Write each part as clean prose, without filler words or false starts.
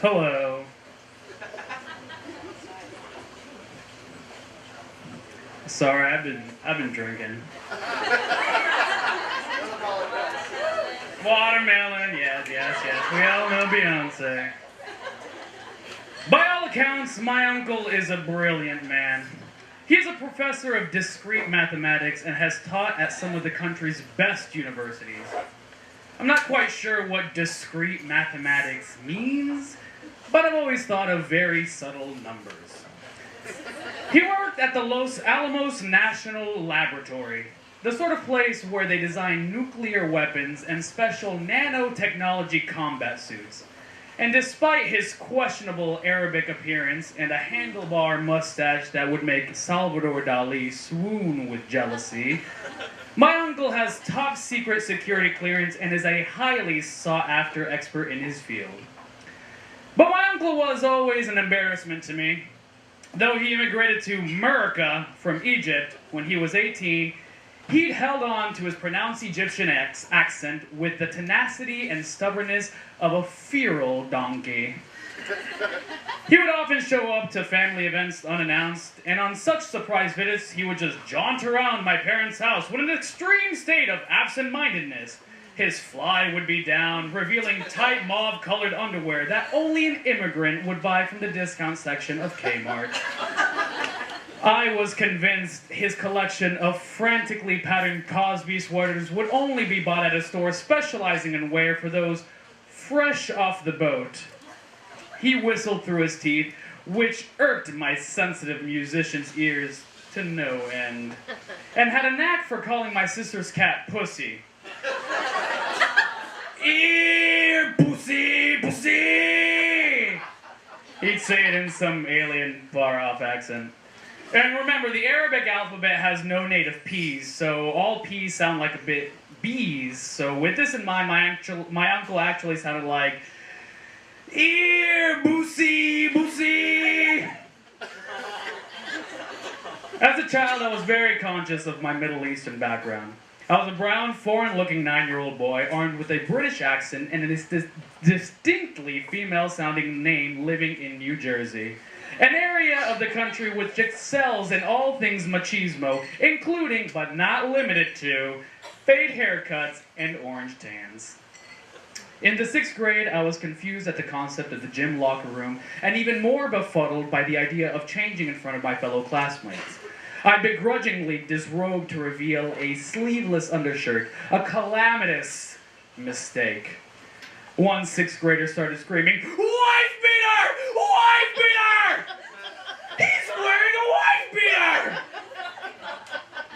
Hello. Sorry, I've been drinking. Watermelon, yes. We all know Beyonce. By all accounts, my uncle is a brilliant man. He is a professor of discrete mathematics and has taught at some of the country's best universities. I'm not quite sure what discrete mathematics means, but I've always thought of very subtle numbers. He worked at the Los Alamos National Laboratory, the sort of place where they design nuclear weapons and special nanotechnology combat suits. And despite his questionable Arabic appearance and a handlebar mustache that would make Salvador Dali swoon with jealousy, my uncle has top secret security clearance and is a highly sought after expert in his field. But my uncle was always an embarrassment to me. Though he immigrated to America from Egypt when he was 18, he'd held on to his pronounced Egyptian accent with the tenacity and stubbornness of a feral donkey. He would often show up to family events unannounced, and on such surprise visits, he would just jaunt around my parents' house with an extreme state of absent-mindedness. His fly would be down, revealing tight mauve-colored underwear that only an immigrant would buy from the discount section of Kmart. I was convinced his collection of frantically patterned Cosby sweaters would only be bought at a store specializing in wear for those fresh off the boat. He whistled through his teeth, which irked my sensitive musician's ears to no end, and had a knack for calling my sister's cat Pussy. Ear, pussy, pussy! He'd say it in some alien far-off accent. And remember, the Arabic alphabet has no native P's, so all P's sound like a bit B's. So with this in mind, my uncle actually sounded like, Ear, boosy, boosy! As a child, I was very conscious of my Middle Eastern background. I was a brown, foreign-looking 9-year-old boy armed with a British accent and a distinctly female-sounding name living in New Jersey, an area of the country which excels in all things machismo, including, but not limited to, fade haircuts and orange tans. In the 6th grade, I was confused at the concept of the gym locker room and even more befuddled by the idea of changing in front of my fellow classmates. I begrudgingly disrobed to reveal a sleeveless undershirt, a calamitous mistake. One 6th grader started screaming, Wife beater! Wife beater! He's wearing a wife beater!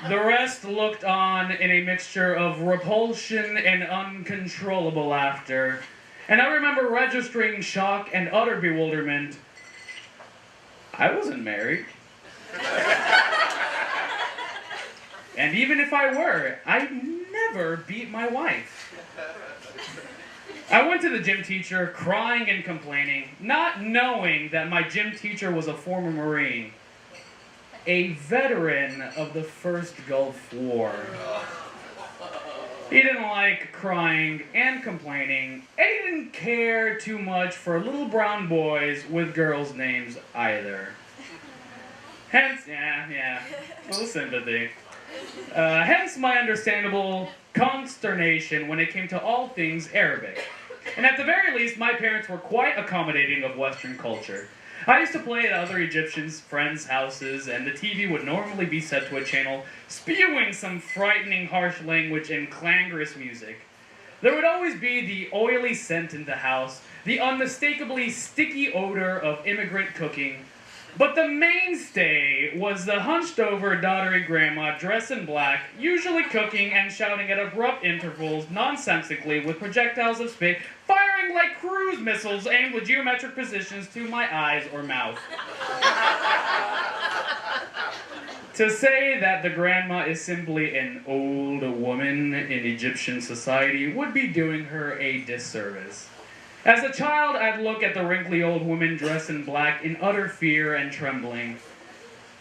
The rest looked on in a mixture of repulsion and uncontrollable laughter. And I remember registering shock and utter bewilderment. I wasn't married. And even if I were, I'd never beat my wife. I went to the gym teacher crying and complaining, not knowing that my gym teacher was a former Marine, a veteran of the First Gulf War. He didn't like crying and complaining, and he didn't care too much for little brown boys with girls' names either. Hence, a little sympathy. Hence my understandable consternation when it came to all things Arabic. And at the very least, my parents were quite accommodating of Western culture. I used to play at other Egyptians' friends' houses, and the TV would normally be set to a channel spewing some frightening harsh language and clangorous music. There would always be the oily scent in the house, the unmistakably sticky odor of immigrant cooking, but the mainstay was the hunched-over, dottery grandma dressed in black, usually cooking and shouting at abrupt intervals, nonsensically, with projectiles of spit, firing like cruise missiles aimed with geometric positions to my eyes or mouth. To say that the grandma is simply an old woman in Egyptian society would be doing her a disservice. As a child, I'd look at the wrinkly old woman dressed in black in utter fear and trembling.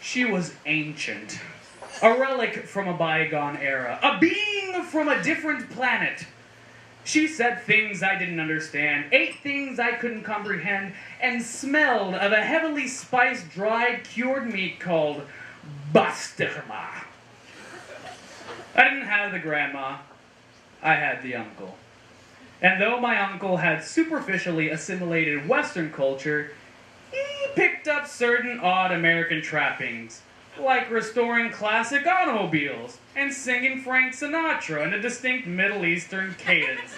She was ancient, a relic from a bygone era, a being from a different planet. She said things I didn't understand, ate things I couldn't comprehend, and smelled of a heavily spiced, dried, cured meat called basturma. I didn't have the grandma, I had the uncle. And though my uncle had superficially assimilated Western culture, he picked up certain odd American trappings, like restoring classic automobiles and singing Frank Sinatra in a distinct Middle Eastern cadence.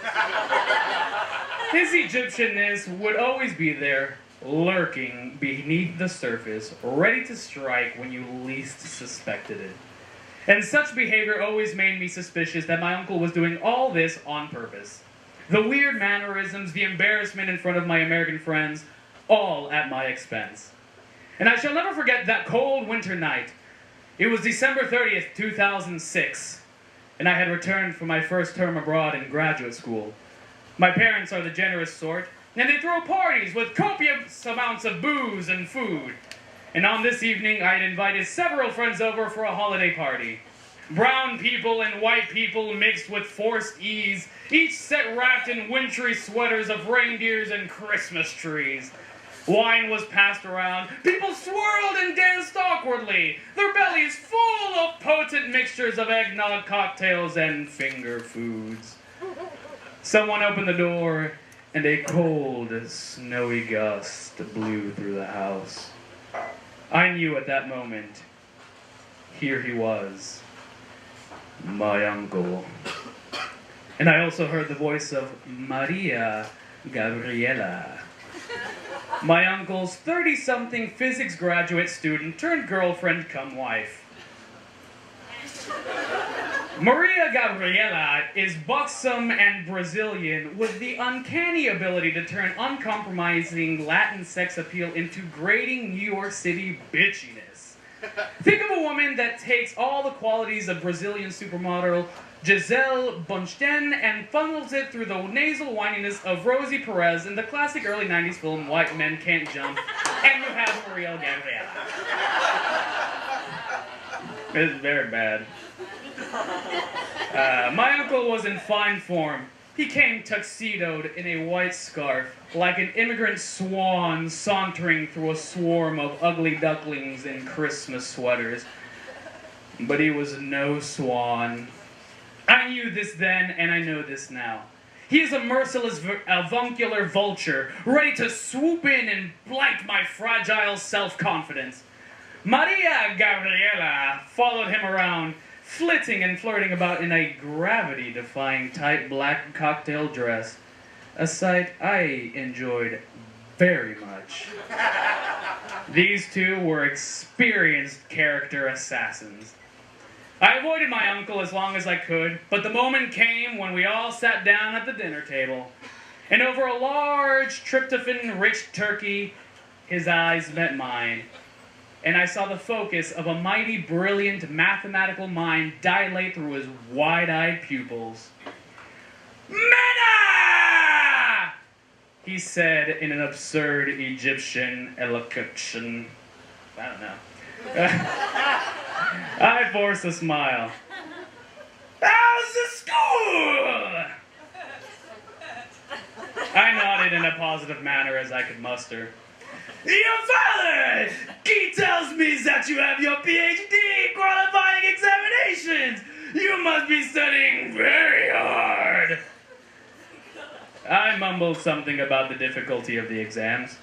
His Egyptianness would always be there, lurking beneath the surface, ready to strike when you least suspected it. And such behavior always made me suspicious that my uncle was doing all this on purpose. The weird mannerisms, the embarrassment in front of my American friends, all at my expense. And I shall never forget that cold winter night. It was December 30th, 2006, and I had returned from my first term abroad in graduate school. My parents are the generous sort, and they throw parties with copious amounts of booze and food. And on this evening, I had invited several friends over for a holiday party. Brown people and white people mixed with forced ease, each set wrapped in wintry sweaters of reindeers and Christmas trees. Wine was passed around, people swirled and danced awkwardly, their bellies full of potent mixtures of eggnog cocktails and finger foods. Someone opened the door, and a cold, snowy gust blew through the house. I knew at that moment, here he was, my uncle. And I also heard the voice of Maria Gabriela, my uncle's 30-something physics graduate student turned girlfriend come wife. Maria Gabriela is buxom and Brazilian with the uncanny ability to turn uncompromising Latin sex appeal into grating New York City bitchiness. Think of a woman that takes all the qualities of Brazilian supermodel Gisele Bündchen and funnels it through the nasal whininess of Rosie Perez in the classic early 90s film White Men Can't Jump, and you have Maria Gabriela. It's very bad. My uncle was in fine form. He came tuxedoed in a white scarf, like an immigrant swan sauntering through a swarm of ugly ducklings in Christmas sweaters. But he was no swan. I knew this then, and I know this now. He is a merciless avuncular vulture, ready to swoop in and blight my fragile self-confidence. Maria Gabriela followed him around, flitting and flirting about in a gravity-defying tight black cocktail dress, a sight I enjoyed very much. These two were experienced character assassins. I avoided my uncle as long as I could, but the moment came when we all sat down at the dinner table, and over a large tryptophan-rich turkey, his eyes met mine, and I saw the focus of a mighty, brilliant, mathematical mind dilate through his wide-eyed pupils. Mena! He said in an absurd Egyptian elocution. I don't know. I forced a smile. How's the school? I nodded in a positive manner as I could muster. Your father! He tells me that you have your PhD qualifying examinations! You must be studying very hard! I mumbled something about the difficulty of the exams.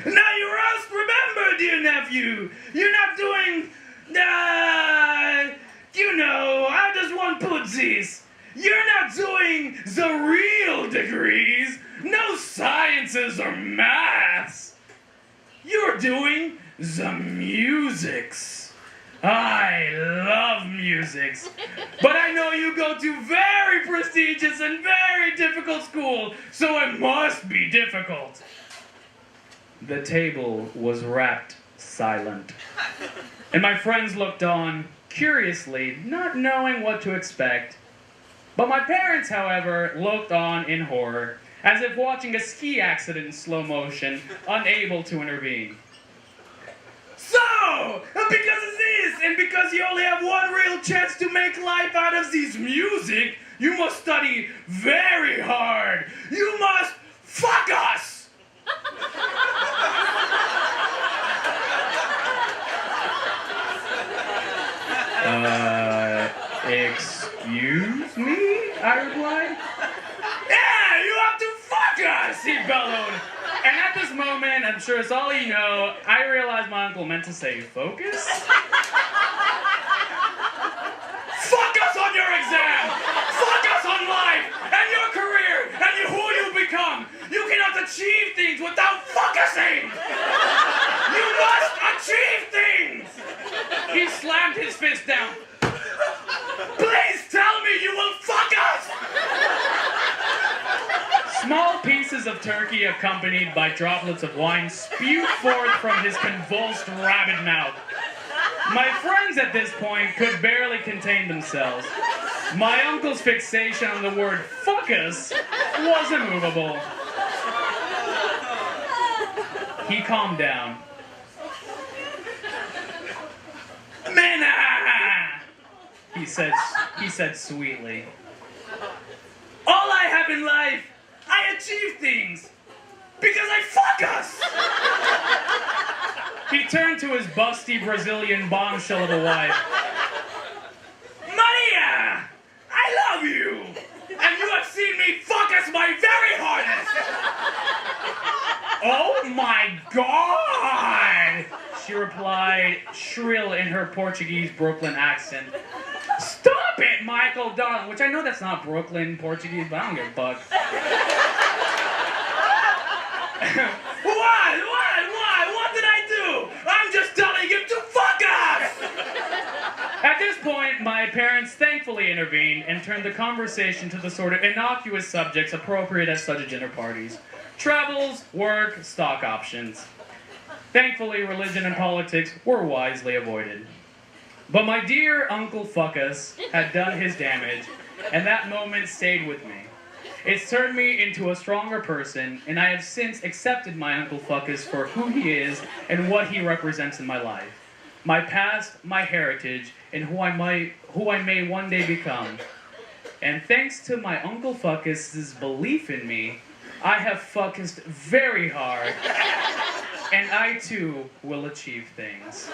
Now you must remember, dear nephew, you're not doing, I just want to put this. You're not doing the real degrees, no sciences or maths. You're doing the musics. I love musics, but I know you go to very prestigious and very difficult school, so it must be difficult. The table was wrapped silent, and my friends looked on, curiously, not knowing what to expect. But my parents, however, looked on in horror, as if watching a ski accident in slow motion, unable to intervene. So, because of this, and because you only have one real chance to make life out of this music, You must study very hard. You must fuck us! Excuse me? I replied. Yeah, you have to fuck us, he bellowed. And at this moment, I'm sure it's all you know, I realized my uncle meant to say focus. Fuck us on your exam! Fuck us on life! And your career! And who you become! You cannot achieve things without focusing! You must achieve things! He slammed his fist down. Please tell me you will fuck us! Small pieces of turkey accompanied by droplets of wine spewed forth from his convulsed, rabid mouth. My friends at this point could barely contain themselves. My uncle's fixation on the word "fuckus" was immovable. He calmed down. Mena! He said sweetly. All I have in life, I achieve things because I fuck us! He turned to his busty Brazilian bombshell of a wife. Maria! I love you! And you have seen me fuck us my very hardest! Oh my God! She replied, shrill in her Portuguese Brooklyn accent. Stop it, Michael, darling. Which I know that's not Brooklyn Portuguese, but I don't give a fuck. What? What did I do? I'm just telling him to fuck us! At this point, my parents thankfully intervened and turned the conversation to the sort of innocuous subjects appropriate at such dinner parties. Travels, work, stock options. Thankfully, religion and politics were wisely avoided. But my dear Uncle Fuckus had done his damage, and that moment stayed with me. It's turned me into a stronger person, and I have since accepted my Uncle Fuckus for who he is and what he represents in my life. My past, my heritage, and who I may one day become. And thanks to my Uncle Fuckus's belief in me, I have fucked very hard, and I too will achieve things.